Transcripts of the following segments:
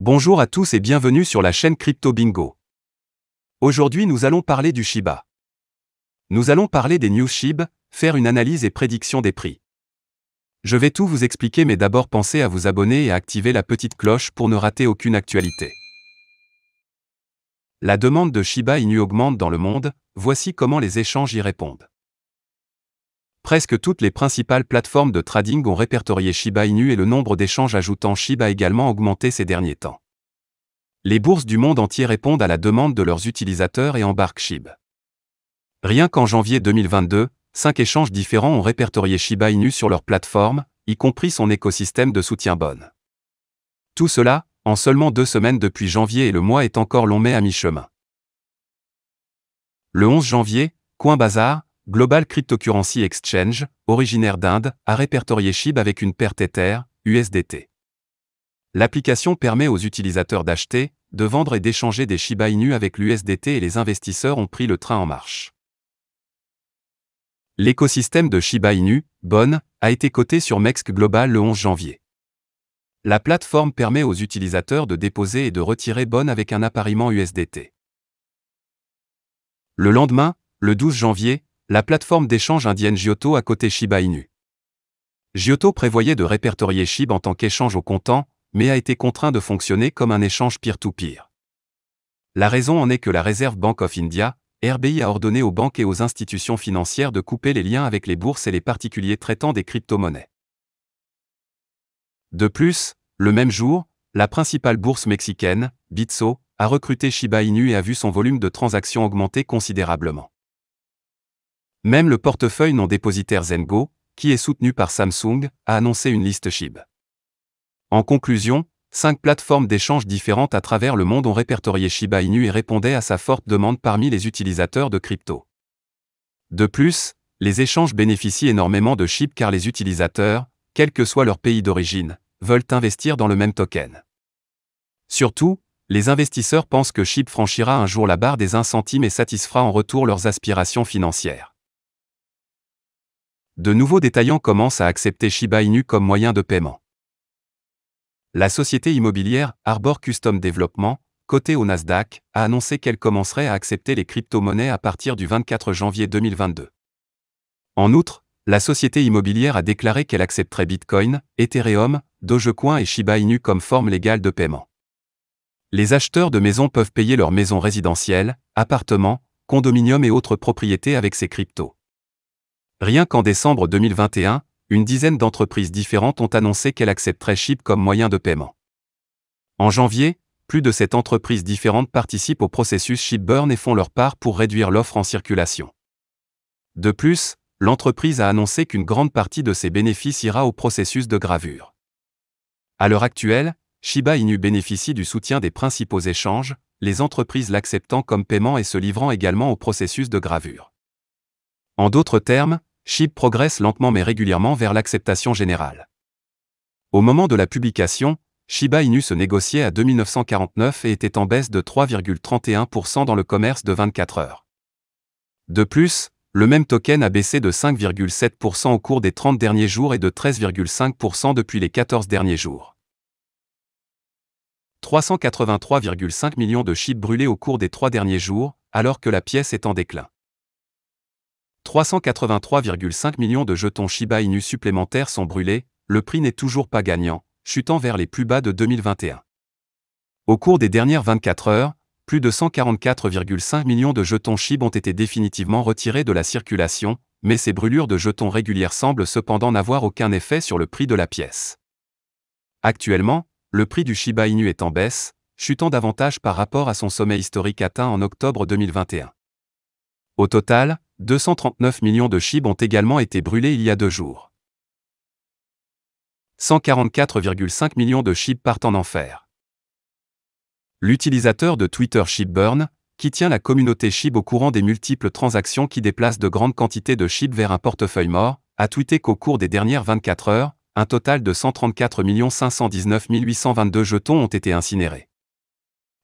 Bonjour à tous et bienvenue sur la chaîne Crypto Bingo. Aujourd'hui nous allons parler du Shiba. Nous allons parler des news SHIB, faire une analyse et prédiction des prix. Je vais tout vous expliquer mais d'abord pensez à vous abonner et à activer la petite cloche pour ne rater aucune actualité. La demande de Shiba Inu augmente dans le monde, voici comment les échanges y répondent. Presque toutes les principales plateformes de trading ont répertorié Shiba Inu et le nombre d'échanges ajoutant SHIB a également augmenté ces derniers temps. Les bourses du monde entier répondent à la demande de leurs utilisateurs et embarquent SHIB. Rien qu'en janvier 2022, 5 échanges différents ont répertorié Shiba Inu sur leur plateforme, y compris son écosystème de soutien Bon. Tout cela, en seulement 2 semaines depuis janvier et le mois est encore long mais à mi-chemin. Le 11 janvier, Coinbazar, Global Cryptocurrency Exchange, originaire d'Inde, a répertorié SHIB avec une perte Ether, USDT. L'application permet aux utilisateurs d'acheter, de vendre et d'échanger des Shiba Inu avec l'USDT et les investisseurs ont pris le train en marche. L'écosystème de Shiba Inu, Bon, a été coté sur MEXC Global le 11 janvier. La plateforme permet aux utilisateurs de déposer et de retirer Bon avec un appariement USDT. Le lendemain, le 12 janvier, la plateforme d'échange indienne Giotto a coté Shiba Inu. Giotto prévoyait de répertorier SHIB en tant qu'échange au comptant, mais a été contraint de fonctionner comme un échange peer-to-peer. La raison en est que la Reserve Bank of India, RBI, a ordonné aux banques et aux institutions financières de couper les liens avec les bourses et les particuliers traitant des crypto-monnaies. De plus, le même jour, la principale bourse mexicaine, Bitso, a recruté Shiba Inu et a vu son volume de transactions augmenter considérablement. Même le portefeuille non dépositaire Zengo, qui est soutenu par Samsung, a annoncé une liste SHIB. En conclusion, 5 plateformes d'échange différentes à travers le monde ont répertorié Shiba Inu et répondaient à sa forte demande parmi les utilisateurs de crypto. De plus, les échanges bénéficient énormément de SHIB car les utilisateurs, quel que soit leur pays d'origine, veulent investir dans le même token. Surtout, les investisseurs pensent que SHIB franchira un jour la barre des 1 centime et satisfera en retour leurs aspirations financières. De nouveaux détaillants commencent à accepter Shiba Inu comme moyen de paiement. La société immobilière Arbor Custom Development, cotée au Nasdaq, a annoncé qu'elle commencerait à accepter les crypto-monnaies à partir du 24 janvier 2022. En outre, la société immobilière a déclaré qu'elle accepterait Bitcoin, Ethereum, Dogecoin et Shiba Inu comme forme légale de paiement. Les acheteurs de maisons peuvent payer leurs maisons résidentielles, appartements, condominiums et autres propriétés avec ces cryptos. Rien qu'en décembre 2021, une dizaine d'entreprises différentes ont annoncé qu'elles accepteraient SHIB comme moyen de paiement. En janvier, plus de 7 entreprises différentes participent au processus SHIB Burn et font leur part pour réduire l'offre en circulation. De plus, l'entreprise a annoncé qu'une grande partie de ses bénéfices ira au processus de gravure. À l'heure actuelle, Shiba Inu bénéficie du soutien des principaux échanges, les entreprises l'acceptant comme paiement et se livrant également au processus de gravure. En d'autres termes, SHIB progresse lentement mais régulièrement vers l'acceptation générale. Au moment de la publication, Shiba Inu se négociait à 2949 et était en baisse de 3,31% dans le commerce de 24 heures. De plus, le même token a baissé de 5,7% au cours des 30 derniers jours et de 13,5% depuis les 14 derniers jours. 383,5 millions de SHIB brûlés au cours des 3 derniers jours, alors que la pièce est en déclin. 383,5 millions de jetons Shiba Inu supplémentaires sont brûlés, le prix n'est toujours pas gagnant, chutant vers les plus bas de 2021. Au cours des dernières 24 heures, plus de 144,5 millions de jetons SHIB ont été définitivement retirés de la circulation, mais ces brûlures de jetons régulières semblent cependant n'avoir aucun effet sur le prix de la pièce. Actuellement, le prix du Shiba Inu est en baisse, chutant davantage par rapport à son sommet historique atteint en octobre 2021. Au total, 239 millions de SHIB ont également été brûlés il y a 2 jours. 144,5 millions de SHIB partent en enfer. L'utilisateur de Twitter SHIBburn, qui tient la communauté SHIB au courant des multiples transactions qui déplacent de grandes quantités de SHIB vers un portefeuille mort, a tweeté qu'au cours des dernières 24 heures, un total de 134 519 822 jetons ont été incinérés.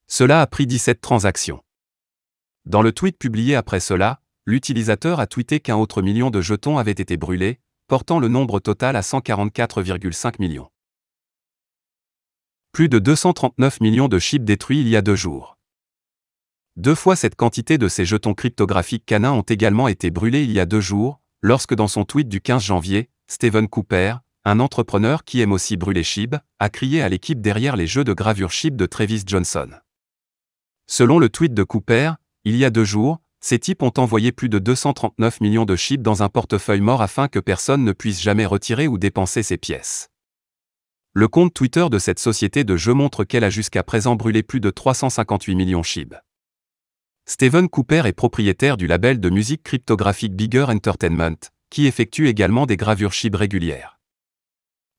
Cela a pris 17 transactions. Dans le tweet publié après cela, l'utilisateur a tweeté qu'un autre million de jetons avait été brûlés, portant le nombre total à 144,5 millions. Plus de 239 millions de SHIB détruits il y a 2 jours. 2 fois cette quantité de ces jetons cryptographiques canins ont également été brûlés il y a 2 jours, lorsque dans son tweet du 15 janvier, Stephen Cooper, un entrepreneur qui aime aussi brûler SHIB, a crié à l'équipe derrière les jeux de gravure SHIB de Travis Johnson. Selon le tweet de Cooper, il y a 2 jours, ces types ont envoyé plus de 239 millions de SHIB dans un portefeuille mort afin que personne ne puisse jamais retirer ou dépenser ces pièces. Le compte Twitter de cette société de jeux montre qu'elle a jusqu'à présent brûlé plus de 358 millions SHIB. Stephen Cooper est propriétaire du label de musique cryptographique Bigger Entertainment, qui effectue également des gravures SHIB régulières.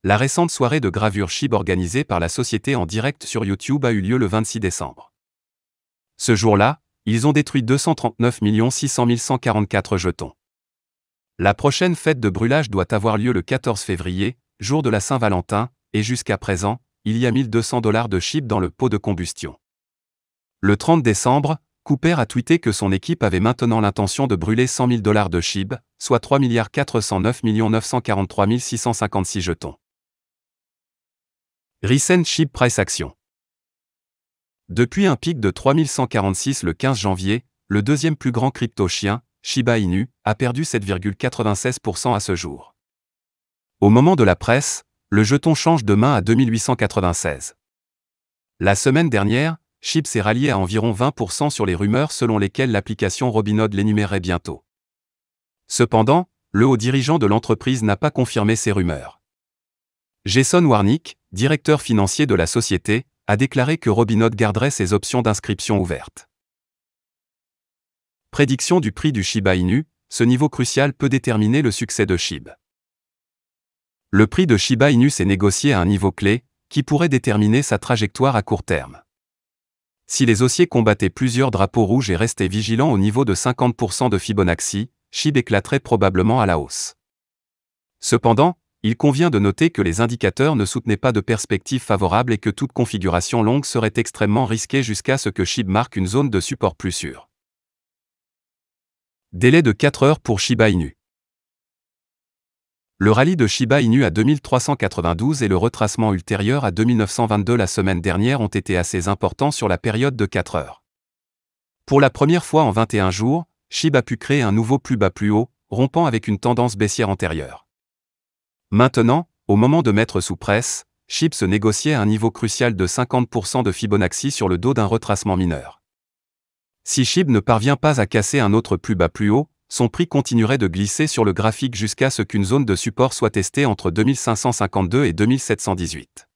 La récente soirée de gravure SHIB organisée par la société en direct sur YouTube a eu lieu le 26 décembre. Ce jour-là, ils ont détruit 239 600 144 jetons. La prochaine fête de brûlage doit avoir lieu le 14 février, jour de la Saint-Valentin, et jusqu'à présent, il y a $1200 de SHIB dans le pot de combustion. Le 30 décembre, Cooper a tweeté que son équipe avait maintenant l'intention de brûler $100 000 de SHIB, soit 3 409 943 656 jetons. Recent SHIB Price Action. Depuis un pic de 3146 le 15 janvier, le deuxième plus grand crypto-chien, Shiba Inu, a perdu 7,96% à ce jour. Au moment de la presse, le jeton change de main à 2896. La semaine dernière, SHIB s'est rallié à environ 20% sur les rumeurs selon lesquelles l'application Robinhood l'énumérerait bientôt. Cependant, le haut dirigeant de l'entreprise n'a pas confirmé ces rumeurs. Jason Warnick, directeur financier de la société, a déclaré que Robinhood garderait ses options d'inscription ouvertes. Prédiction du prix du Shiba Inu, ce niveau crucial peut déterminer le succès de SHIB. Le prix de Shiba Inu s'est négocié à un niveau clé, qui pourrait déterminer sa trajectoire à court terme. Si les haussiers combattaient plusieurs drapeaux rouges et restaient vigilants au niveau de 50% de Fibonacci, SHIB éclaterait probablement à la hausse. Cependant, il convient de noter que les indicateurs ne soutenaient pas de perspectives favorables et que toute configuration longue serait extrêmement risquée jusqu'à ce que SHIB marque une zone de support plus sûre. Délai de 4 heures pour Shiba Inu. Le rallye de Shiba Inu à 2392 et le retracement ultérieur à 2922 la semaine dernière ont été assez importants sur la période de 4 heures. Pour la première fois en 21 jours, SHIB a pu créer un nouveau plus bas plus haut, rompant avec une tendance baissière antérieure. Maintenant, au moment de mettre sous presse, SHIB se négociait à un niveau crucial de 50% de Fibonacci sur le dos d'un retracement mineur. Si SHIB ne parvient pas à casser un autre plus bas plus haut, son prix continuerait de glisser sur le graphique jusqu'à ce qu'une zone de support soit testée entre 2552 et 2718.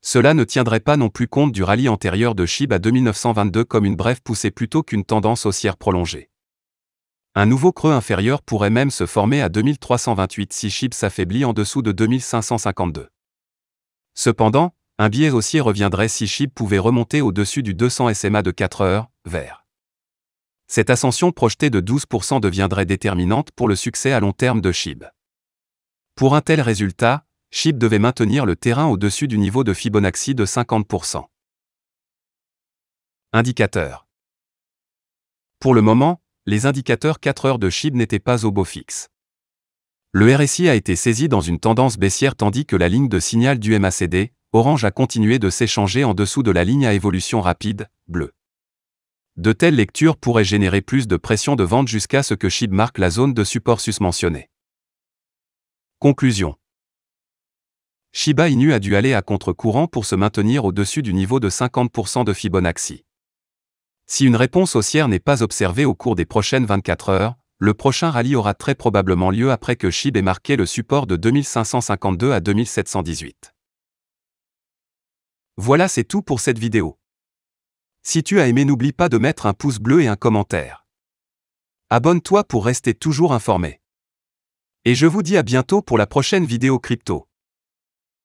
Cela ne tiendrait pas non plus compte du rallye antérieur de SHIB à 2922 comme une brève poussée plutôt qu'une tendance haussière prolongée. Un nouveau creux inférieur pourrait même se former à 2328 si SHIB s'affaiblit en dessous de 2552. Cependant, un biais haussier reviendrait si SHIB pouvait remonter au-dessus du 200 SMA de 4 heures, vert. Cette ascension projetée de 12% deviendrait déterminante pour le succès à long terme de SHIB. Pour un tel résultat, SHIB devait maintenir le terrain au-dessus du niveau de Fibonacci de 50%. Indicateurs. Pour le moment, les indicateurs 4 heures de SHIB n'étaient pas au beau fixe. Le RSI a été saisi dans une tendance baissière tandis que la ligne de signal du MACD, orange, a continué de s'échanger en dessous de la ligne à évolution rapide, bleue. De telles lectures pourraient générer plus de pression de vente jusqu'à ce que SHIB marque la zone de support susmentionnée. Conclusion. Shiba Inu a dû aller à contre-courant pour se maintenir au-dessus du niveau de 50% de Fibonacci. Si une réponse haussière n'est pas observée au cours des prochaines 24 heures, le prochain rallye aura très probablement lieu après que SHIB ait marqué le support de 2552 à 2718. Voilà, c'est tout pour cette vidéo. Si tu as aimé, n'oublie pas de mettre un pouce bleu et un commentaire. Abonne-toi pour rester toujours informé. Et je vous dis à bientôt pour la prochaine vidéo crypto.